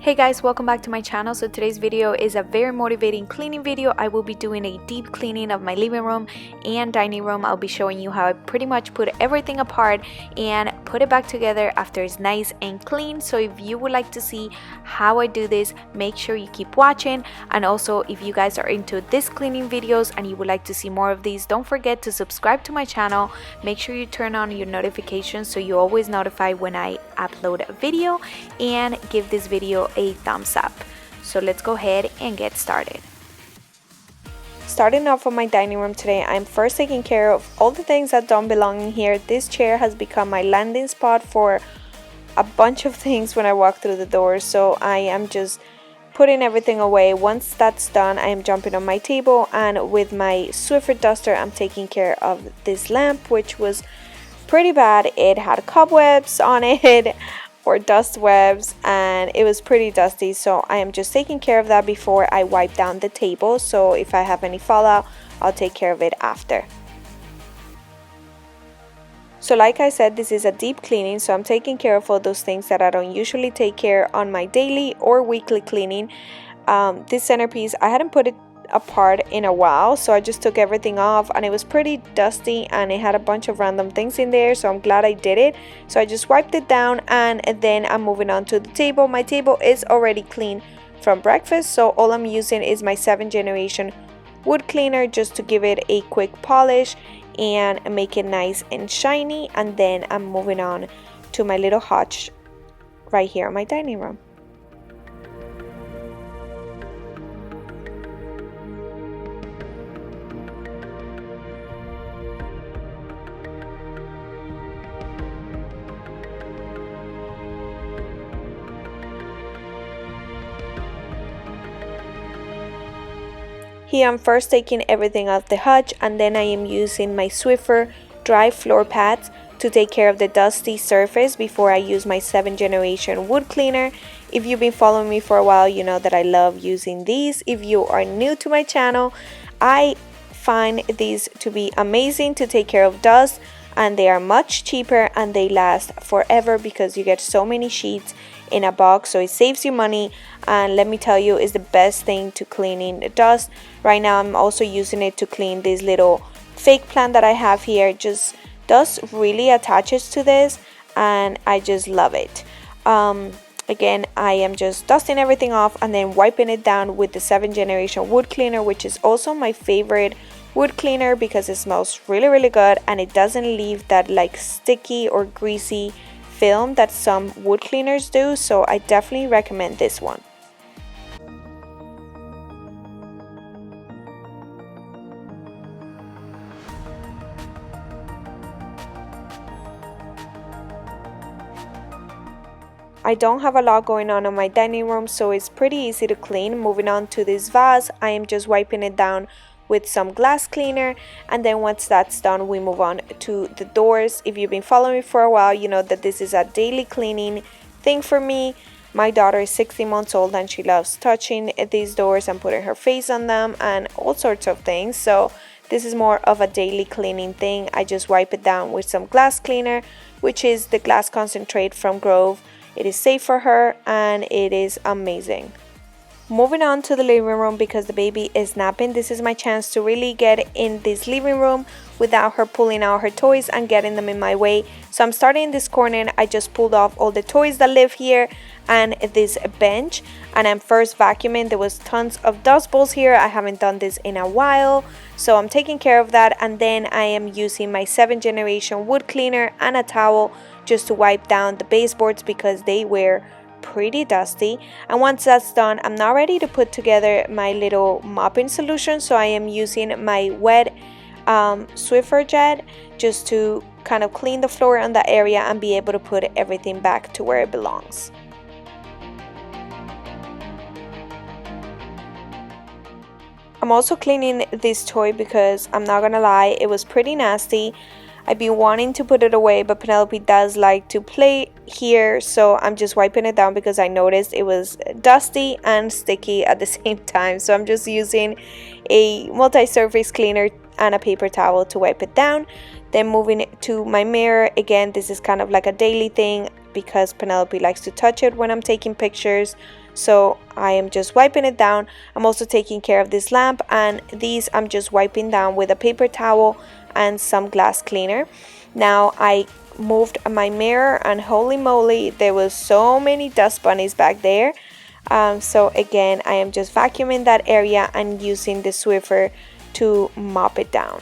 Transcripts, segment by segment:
Hey guys, welcome back to my channel. So today's video is a very motivating cleaning video. I will be doing a deep cleaning of my living room and dining room. I'll be showing you how I pretty much put everything apart and put it back together after it's nice and clean. So if you would like to see how I do this, make sure you keep watching. And also, if you guys are into this cleaning videos and you would like to see more of these, don't forget to subscribe to my channel. Make sure you turn on your notifications so you're always notified when I upload a video, and give this video a thumbs up. So let's go ahead and get started. Starting off with my dining room today, I'm first taking care of all the things that don't belong in here. This chair has become my landing spot for a bunch of things when I walk through the door, so I am just putting everything away. Once that's done, I am jumping on my table, and with my Swiffer duster I'm taking care of this lamp, which was pretty bad. It had cobwebs on it or dust webs, and it was pretty dusty, so I am just taking care of that before I wipe down the table. So if I have any fallout, I'll take care of it after. So like I said, this is a deep cleaning, so I'm taking care of all those things that I don't usually take care on my daily or weekly cleaning. This centerpiece, I hadn't put it apart in a while, so I just took everything off, and it was pretty dusty and it had a bunch of random things in there, so I'm glad I did it. So I just wiped it down, and then I'm moving on to the table. My table is already clean from breakfast, so all I'm using is my 7th generation wood cleaner just to give it a quick polish and make it nice and shiny. And then I'm moving on to my little hutch right here in my dining room. Here I'm first taking everything off the hutch, and then I am using my Swiffer dry floor pads to take care of the dusty surface before I use my 7th generation wood cleaner. If you've been following me for a while, you know that I love using these. If you are new to my channel, I find these to be amazing to take care of dust, and they are much cheaper and they last forever because you get so many sheets in a box, so it saves you money. And let me tell you, it's the best thing to cleaning the dust. Right now I'm also using it to clean this little fake plant that I have here. Just dust really attaches to this, and I just love it. Again, I am just dusting everything off and then wiping it down with the 7th generation wood cleaner, which is also my favorite wood cleaner because it smells really good, and it doesn't leave that like sticky or greasy film that some wood cleaners do. So I definitely recommend this one. I don't have a lot going on in my dining room, so it's pretty easy to clean. Moving on to this vase, I am just wiping it down with some glass cleaner, and then once that's done, we move on to the doors. If you've been following me for a while, you know that this is a daily cleaning thing for me. My daughter is 16 months old and she loves touching these doors and putting her face on them and all sorts of things, so this is more of a daily cleaning thing. I just wipe it down with some glass cleaner, which is the glass concentrate from Grove. It is safe for her and it is amazing. Moving on to the living room because the baby is napping. This is my chance to really get in this living room without her pulling out her toys and getting them in my way. So I'm starting in this corner. I just pulled off all the toys that live here and this bench, and I'm first vacuuming. There was tons of dust balls here. I haven't done this in a while, so I'm taking care of that, and then I am using my 7th generation wood cleaner and a towel just to wipe down the baseboards because they were pretty dusty. And once that's done, I'm now ready to put together my little mopping solution. So I am using my wet Swiffer jet just to kind of clean the floor on that area and be able to put everything back to where it belongs. I'm also cleaning this toy because I'm not gonna lie, it was pretty nasty. I've been wanting to put it away, but Penelope does like to play here, so I'm just wiping it down because I noticed it was dusty and sticky at the same time. So I'm just using a multi-surface cleaner and a paper towel to wipe it down. Then moving to my mirror, again, this is kind of like a daily thing because Penelope likes to touch it when I'm taking pictures. so I am just wiping it down. I'm also taking care of this lamp, and these I'm just wiping down with a paper towel and some glass cleaner. Now I moved my mirror, and holy moly, there was so many dust bunnies back there. So again, I am just vacuuming that area and using the Swiffer to mop it down.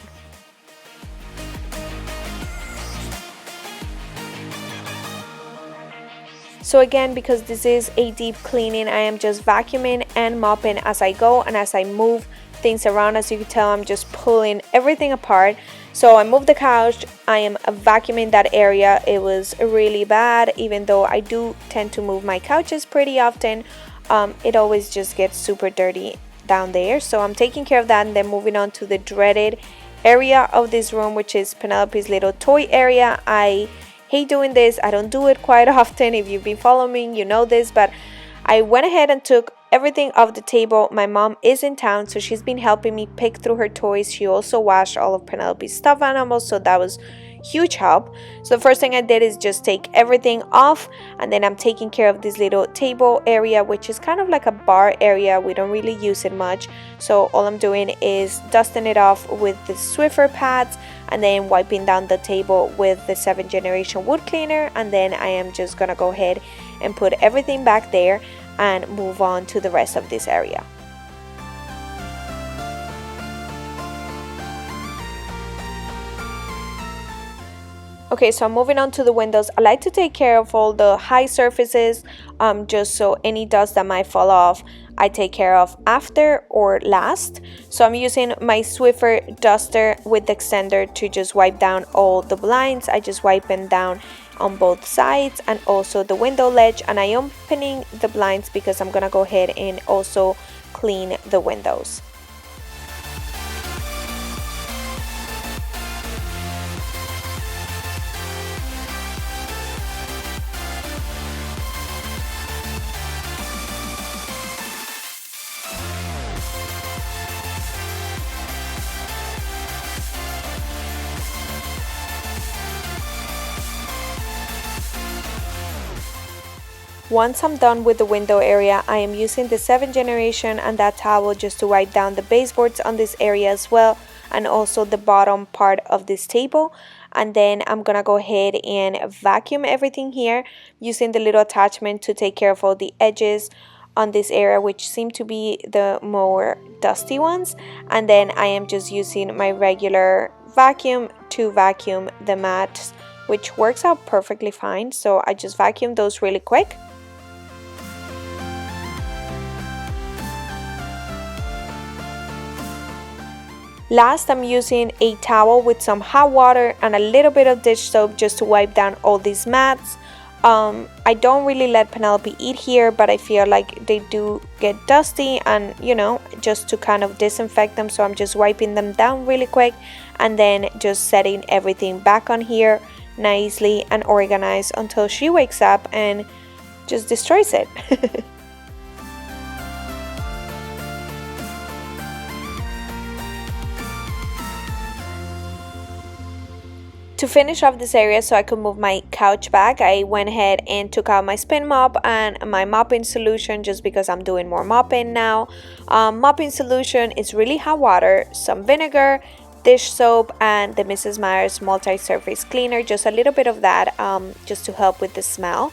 So again, because this is a deep cleaning, I am just vacuuming and mopping as I go, and as I move things around. As you can tell, I'm just pulling everything apart. So I moved the couch, I am vacuuming that area. It was really bad, even though I do tend to move my couches pretty often. It always just gets super dirty down there. So I'm taking care of that, and then moving on to the dreaded area of this room, which is Penelope's little toy area. I hate doing this. I don't do it quite often. If you've been following me, you know this, but I went ahead and took everything off the table. My mom is in town, so she's been helping me pick through her toys. She also washed all of Penelope's stuffed animals, so that was huge help. So the first thing I did is just take everything off, and then I'm taking care of this little table area, which is kind of like a bar area. We don't really use it much, so all I'm doing is dusting it off with the Swiffer pads, and then wiping down the table with the 7th generation wood cleaner. And then I am just gonna go ahead and put everything back there and move on to the rest of this area. Okay, so I'm moving on to the windows. I like to take care of all the high surfaces, just so any dust that might fall off, I take care of after or last. So I'm using my Swiffer duster with the extender to just wipe down all the blinds. I just wipe them down on both sides and also the window ledge, and I am opening the blinds because I'm gonna go ahead and also clean the windows. Once I'm done with the window area, I am using the 7th generation and that towel just to wipe down the baseboards on this area as well, and also the bottom part of this table. And then I'm gonna go ahead and vacuum everything here using the little attachment to take care of all the edges on this area, which seem to be the more dusty ones. And then I am just using my regular vacuum to vacuum the mats, which works out perfectly fine. So I just vacuum those really quick. Last, I'm using a towel with some hot water and a little bit of dish soap just to wipe down all these mats. I don't really let Penelope eat here, but I feel like they do get dusty, and you know, just to kind of disinfect them. So I'm just wiping them down really quick, and then just setting everything back on here nicely and organized until she wakes up and just destroys it. To finish off this area so I could move my couch back, I went ahead and took out my spin mop and my mopping solution just because I'm doing more mopping now. Mopping solution is really hot water, some vinegar, dish soap, and the Mrs. Meyer's multi-surface cleaner, just a little bit of that just to help with the smell.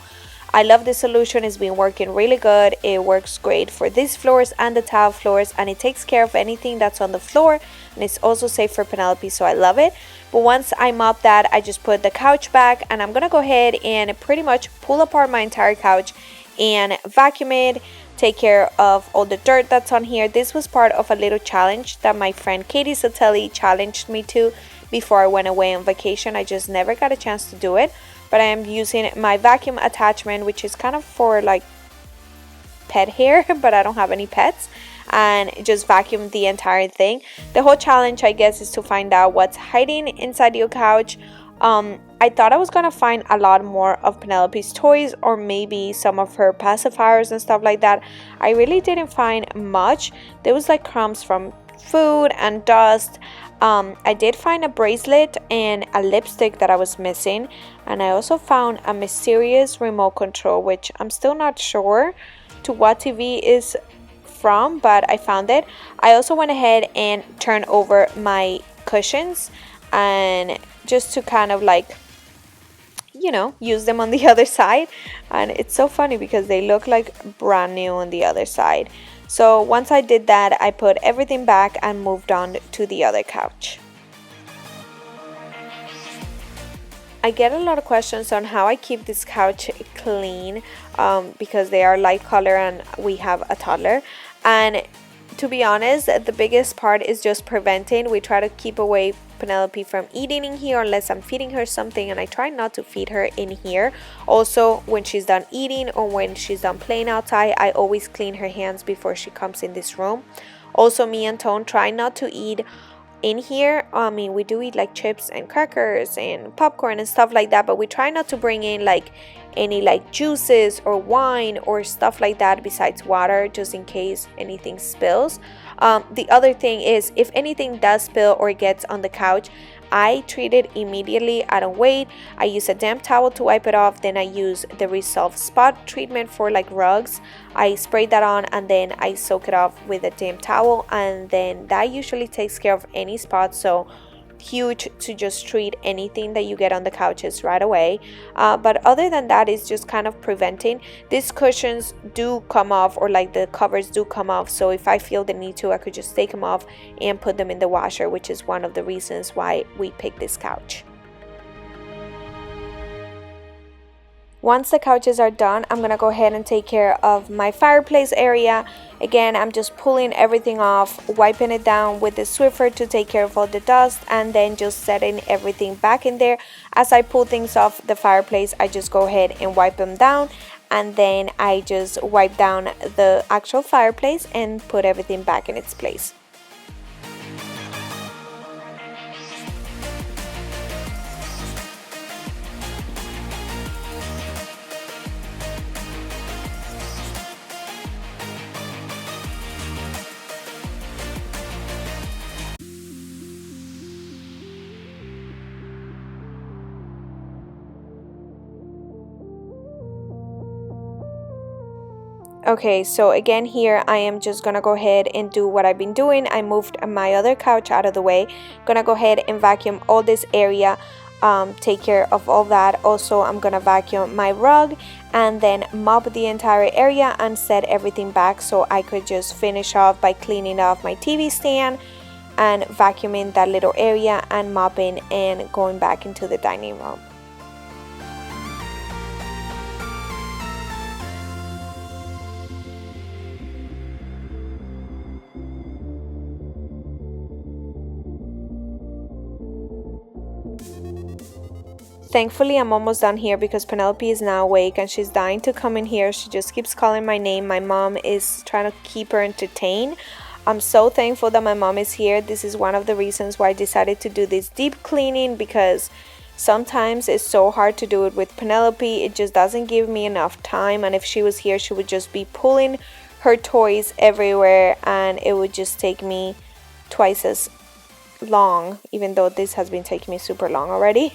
I love this solution. It's been working really good. It works great for these floors and the tile floors, and it takes care of anything that's on the floor, and it's also safe for Penelope, so I love it. But once I mop that, I just put the couch back, and I'm gonna go ahead and pretty much pull apart my entire couch and vacuum it, take care of all the dirt that's on here. This was part of a little challenge that my friend Katie Satelli challenged me to before I went away on vacation. I just never got a chance to do it, but I am using my vacuum attachment, which is kind of for like pet hair, but I don't have any pets, and just vacuum the entire thing. The whole challenge, I guess, is to find out what's hiding inside your couch. I thought I was gonna find a lot more of Penelope's toys, or maybe some of her pacifiers and stuff like that. I really didn't find much. There was like crumbs from food and dust. I did find a bracelet and a lipstick that I was missing, and I also found a mysterious remote control, which I'm still not sure to what TV is from, but I found it. I also went ahead and turned over my cushions, and just to kind of like, you know, use them on the other side. And it's so funny because they look like brand new on the other side. So once I did that, I put everything back and moved on to the other couch. I get a lot of questions on how I keep this couch clean, because they are light color and we have a toddler. And to be honest, the biggest part is just preventing. We try to keep away Penelope from eating in here unless I'm feeding her something, and I try not to feed her in here. Also, when she's done eating or when she's done playing outside, I always clean her hands before she comes in this room. Also, me and Tone try not to eat in here. I mean, we do eat like chips and crackers and popcorn and stuff like that, but we try not to bring in like any like juices or wine or stuff like that besides water, just in case anything spills. The other thing is, if anything does spill or gets on the couch, I treat it immediately. I don't wait. I use a damp towel to wipe it off. Then I use the Resolve spot treatment for like rugs. I spray that on and then I soak it off with a damp towel, and then that usually takes care of any spots. So huge to just treat anything that you get on the couches right away. But other than that, it's just kind of preventing. These cushions do come off, or like the covers do come off, so if I feel the need to, I could just take them off and put them in the washer, which is one of the reasons why we picked this couch. Once the couches are done, I'm gonna go ahead and take care of my fireplace area. Again, I'm just pulling everything off, wiping it down with the Swiffer to take care of all the dust, and then just setting everything back in there. As I pull things off the fireplace, I just go ahead and wipe them down, and then I just wipe down the actual fireplace and put everything back in its place. Okay, so again here I am just gonna go ahead and do what I've been doing. I moved my other couch out of the way. Gonna go ahead and vacuum all this area, take care of all that. Also, I'm gonna vacuum my rug and then mop the entire area and set everything back so I could just finish off by cleaning off my TV stand and vacuuming that little area and mopping and going back into the dining room. Thankfully, I'm almost done here because Penelope is now awake and she's dying to come in here. She just keeps calling my name. My mom is trying to keep her entertained. I'm so thankful that my mom is here. This is one of the reasons why I decided to do this deep cleaning, because sometimes it's so hard to do it with Penelope. It just doesn't give me enough time, and if she was here, she would just be pulling her toys everywhere and it would just take me twice as long, even though this has been taking me super long already.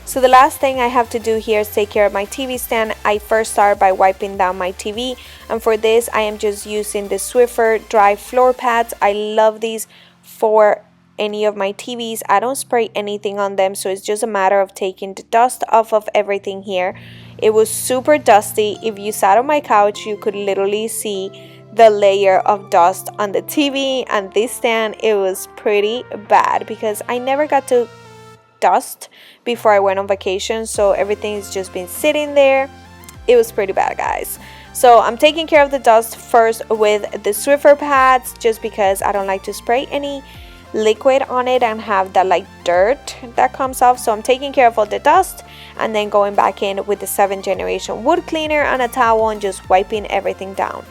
So the last thing I have to do here is take care of my TV stand. I first start by wiping down my TV, and for this I am just using the Swiffer dry floor pads. I love these for any of my TVs. I don't spray anything on them, so it's just a matter of taking the dust off of everything here. It was super dusty. If you sat on my couch, you could literally see the layer of dust on the TV and this stand. It was pretty bad because I never got to dust before I went on vacation, so everything's just been sitting there. It was pretty bad, guys. So I'm taking care of the dust first with the Swiffer pads, just because I don't like to spray any liquid on it and have that like dirt that comes off. So I'm taking care of all the dust and then going back in with the 7th generation wood cleaner and a towel and just wiping everything down.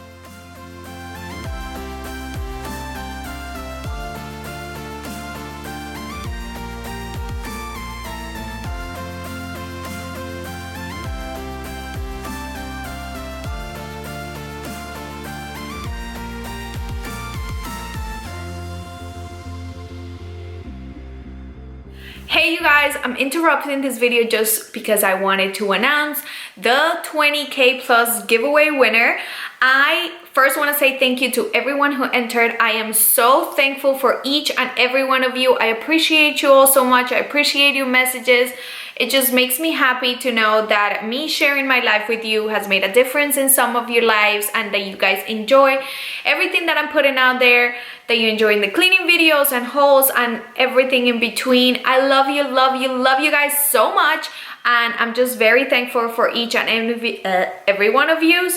Hey you guys, I'm interrupting this video just because I wanted to announce the 20k plus giveaway winner. I first want to say thank you to everyone who entered. I am so thankful for each and every one of you. I appreciate you all so much. I appreciate your messages. It just makes me happy to know that me sharing my life with you has made a difference in some of your lives and that you guys enjoy everything that I'm putting out there, that you're enjoying the cleaning videos and hauls and everything in between. I love you, love you, love you guys so much, and I'm just very thankful for each and every one of you.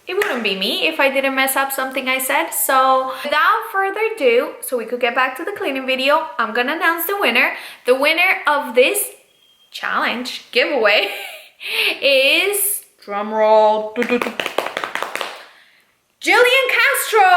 It wouldn't be me if I didn't mess up something I said. So without further ado, so we could get back to the cleaning video, I'm gonna announce the winner. The winner of this challenge giveaway is, drumroll, Jillian Castro.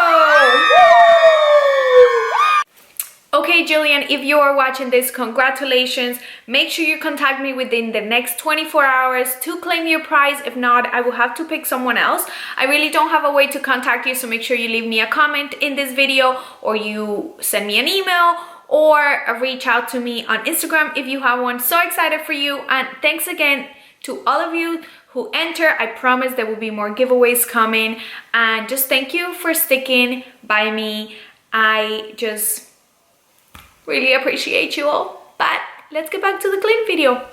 Okay, Jillian, if you are watching this, congratulations. Make sure you contact me within the next 24 hours to claim your prize. If not, I will have to pick someone else. I really don't have a way to contact you, so make sure you leave me a comment in this video, or you send me an email, or reach out to me on Instagram if you have one. So excited for you, and thanks again to all of you who enter. I promise there will be more giveaways coming, and just thank you for sticking by me. I just really appreciate you all. But let's get back to the clean video.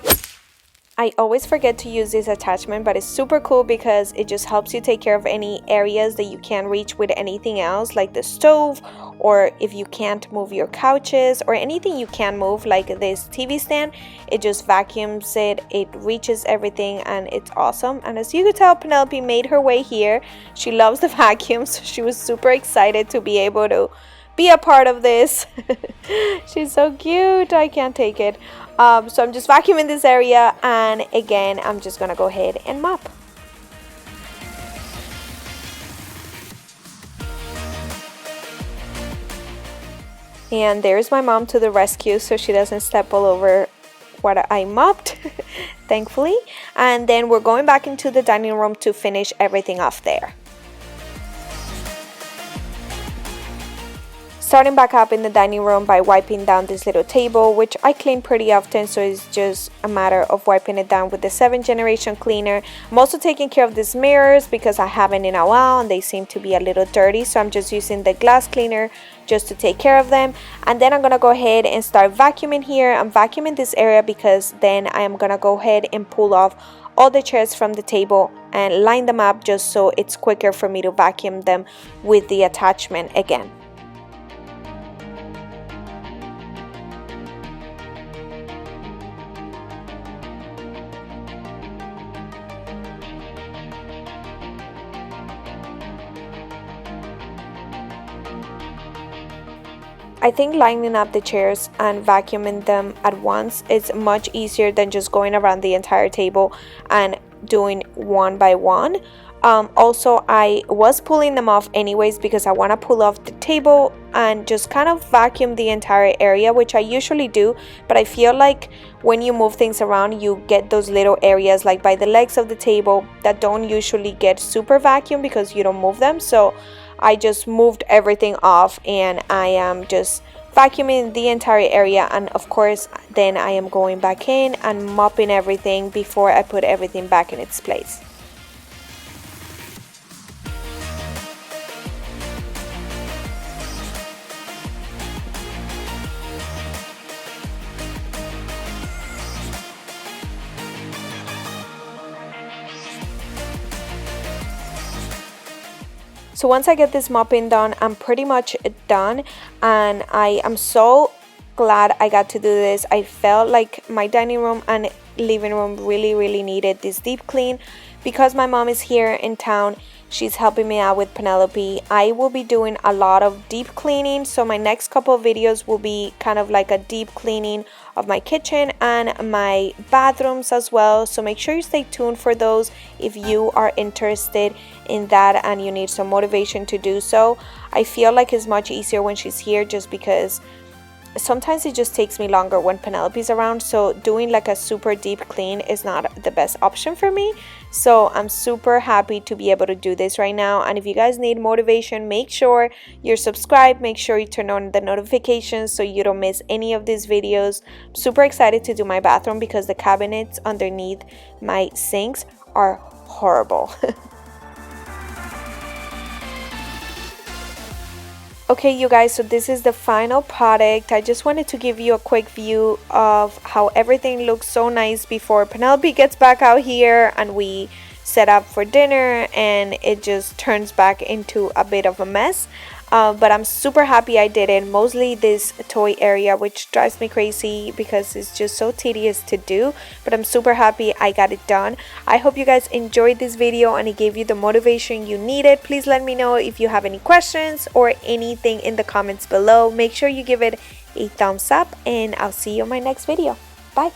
I always forget to use this attachment, but it's super cool because it just helps you take care of any areas that you can't reach with anything else, like the stove, or if you can't move your couches or anything you can move, like this TV stand. It just vacuums it, it reaches everything, and it's awesome. And as you could tell, Penelope made her way here. She loves the vacuum, so she was super excited to be able to be a part of this. She's so cute, I can't take it. So I'm just vacuuming this area, and again I'm just gonna go ahead and mop. And there's my mom to the rescue so she doesn't step all over what I mopped, thankfully. And then we're going back into the dining room to finish everything off there. Starting back up in the dining room by wiping down this little table, which I clean pretty often, so it's just a matter of wiping it down with the 7th generation cleaner. I'm also taking care of these mirrors because I haven't in a while and they seem to be a little dirty, so I'm just using the glass cleaner just to take care of them. And then I'm gonna go ahead and start vacuuming here. I'm vacuuming this area because then I am gonna go ahead and pull off all the chairs from the table and line them up, just so it's quicker for me to vacuum them with the attachment again. I think lining up the chairs and vacuuming them at once is much easier than just going around the entire table and doing one by one. Also, I was pulling them off anyways because I want to pull off the table and just kind of vacuum the entire area, which I usually do, but I feel like when you move things around, you get those little areas like by the legs of the table that don't usually get super vacuumed because you don't move them. So I just moved everything off, and I am just vacuuming the entire area, and of course then I am going back in and mopping everything before I put everything back in its place. So once I get this mopping done, I'm pretty much done, and I am so glad I got to do this. I felt like my dining room and living room really needed this deep clean. Because my mom is here in town, she's helping me out with Penelope. I will be doing a lot of deep cleaning, so my next couple of videos will be kind of like a deep cleaning of my kitchen and my bathrooms as well. So make sure you stay tuned for those if you are interested in that and you need some motivation to do so. I feel like it's much easier when she's here, just because sometimes it just takes me longer when Penelope's around, so doing like a super deep clean is not the best option for me. So I'm super happy to be able to do this right now. And if you guys need motivation, make sure you're subscribed, make sure you turn on the notifications so you don't miss any of these videos. I'm super excited to do my bathroom because the cabinets underneath my sinks are horrible. Okay, you guys, so this is the final product. I just wanted to give you a quick view of how everything looks so nice before Penelope gets back out here and we set up for dinner and it just turns back into a bit of a mess. But I'm super happy I did it. Mostly this toy area, which drives me crazy because it's just so tedious to do. But I'm super happy I got it done. I hope you guys enjoyed this video and it gave you the motivation you needed. Please let me know if you have any questions or anything in the comments below. Make sure you give it a thumbs up and I'll see you in my next video. Bye.